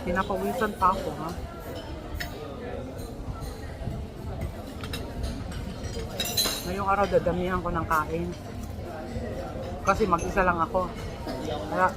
Pinapawisan pa ako, ha? Ngayong araw, dadamihan ko ng kain. Kasi mag-isa lang ako. Kaya,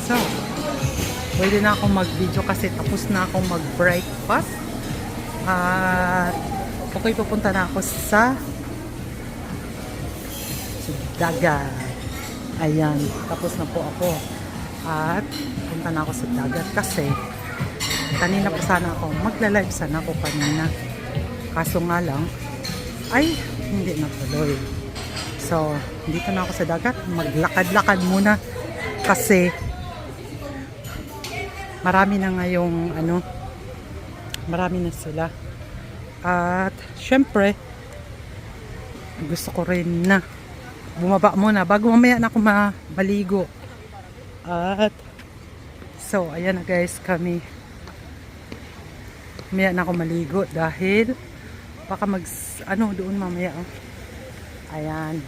so, pwede na akong mag-video kasi tapos na akong mag-breakfast. At okay, pupunta na ako sa dagat. Ayan, tapos na po ako. At punta na ako sa dagat kasi kanina pa sana ako, magla-live sana ako kanina. Kaso nga lang, ay hindi natuloy. So, dito na ako sa dagat. Maglakad-lakad muna kasi marami na ngayong marami na sila. At syempre gusto ko rin na bumaba muna bago mamaya na ako maligo. At so ayan na guys, kami mamaya na ako maligo dahil baka doon mamaya. Ayan,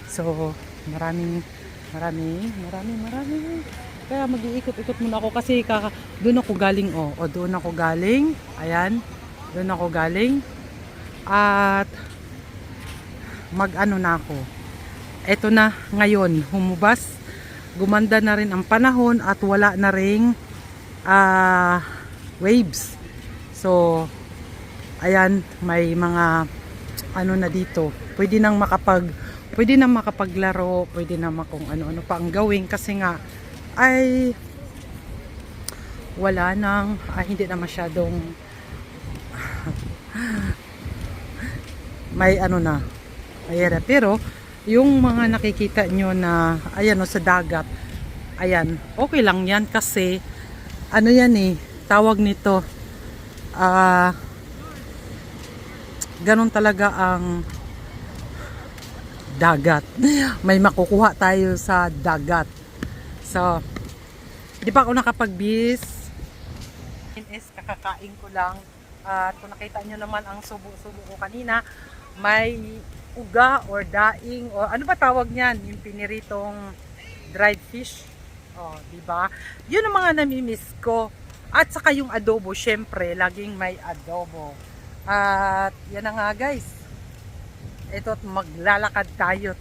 so maraming kaya mag-iikot-ikot muna ako kasi doon ako galing. Doon ako galing. Ayan, doon ako galing. At na ako. Eto na ngayon, humubas. Gumanda na rin ang panahon at wala na ring waves. So, ayan, may mga na dito. Pwede nang makapaglaro, pwede na kung ano-ano pa ang gawin kasi nga ay wala nang hindi na masyadong may na ayan. Pero yung mga nakikita nyo na ayan sa dagat, ayan, okay lang yan kasi yan tawag nito ganon talaga ang dagat. May makukuha tayo sa dagat. So, di pa ako nakapag-bis. Kakakain ko lang. At kung nakita nyo naman ang subo-subo ko kanina, may uga or daing o ano ba tawag niyan? Yung piniritong dried fish. Di ba? Yun ang mga namimiss ko. At saka yung adobo, syempre, laging may adobo. At yan na nga guys. Ito, maglalakad tayo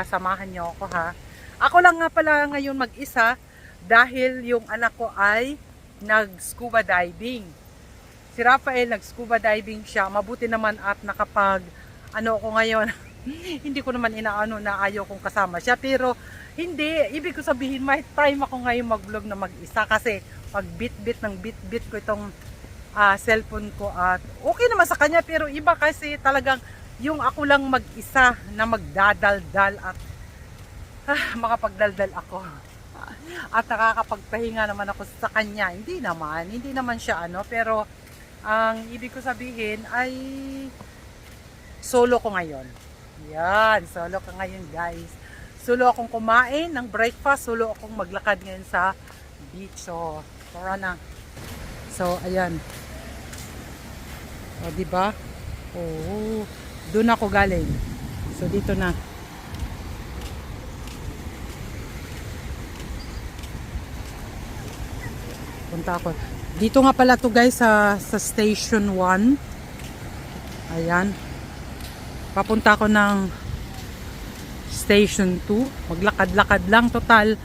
samahan nyo ako ha. Ako lang nga pala ngayon mag-isa dahil yung anak ko ay nag-scuba diving. Si Rafael nag-scuba diving siya. Mabuti naman at nakapag ako ngayon. Hindi ko naman na ayaw kong kasama siya. Pero hindi, ibig ko sabihin may time ako ngayon mag-vlog na mag-isa kasi pag bit-bit ko itong cellphone ko at okay naman sa kanya pero iba kasi talagang yung ako lang mag-isa na magdadaldal at makapagdaldal ako. At nakakapagpahinga naman ako sa kanya. Hindi naman siya pero ang ibig ko sabihin ay solo ko ngayon. Yan, solo ko ngayon guys. Solo akong kumain ng breakfast, solo akong maglakad ngayon sa beach. So, tara na. So, ayan. Diba? Doon ako galing. So, dito na. Punta ako. Dito nga pala to guys sa station 1. Ayan. Papunta ako ng station 2. Maglakad-lakad lang total.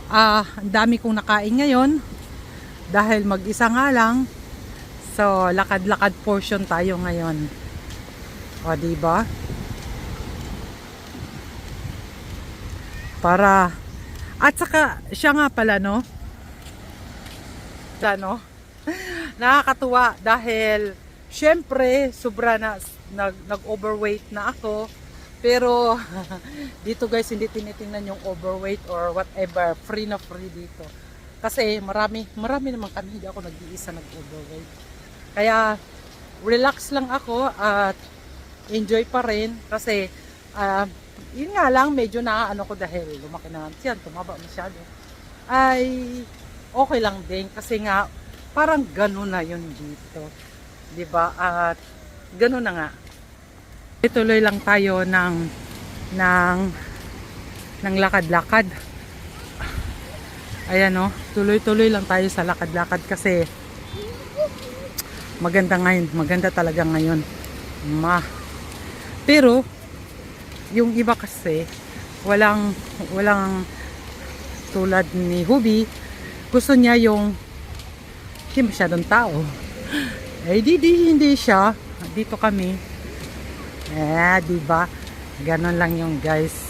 Ang dami kong nakain ngayon dahil mag-isa nga lang. So, lakad-lakad portion tayo ngayon. Diba? Para at saka siya nga pala nakakatuwa dahil syempre sobra na nag-overweight na ako pero dito guys hindi tinitingnan yung overweight or whatever, free na free dito kasi marami naman kami, hindi ako nag-iisa nag-overweight kaya relax lang ako at enjoy pa rin kasi yun nga lang medyo ko dahil lumaki na siyan, tumaba masyado ay okay lang din kasi nga parang gano'n na yun dito, diba? At gano'n na nga. Ituloy lang tayo ng lakad-lakad. Ayan tuloy-tuloy lang tayo sa lakad-lakad kasi maganda talaga ngayon. Pero yung iba kasi walang tulad ni Hubi, gusto niya yung hindi masyadong tao. Hindi siya. Dito kami. Diba? Ganon lang yung guys.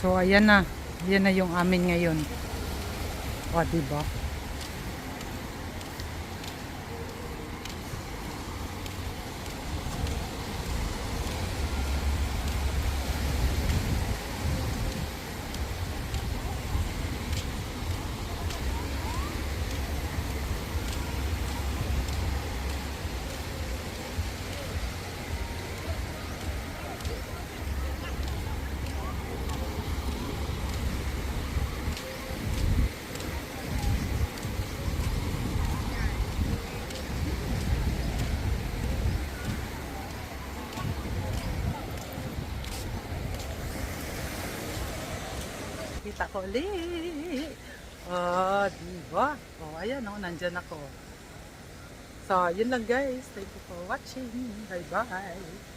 So, ayan na. Ayan na yung amin ngayon. O, diba? Kita ko ulit. Oh, diba? Oh, ayan oh, nandyan ako. So, yun lang guys. Thank you for watching. Bye-bye.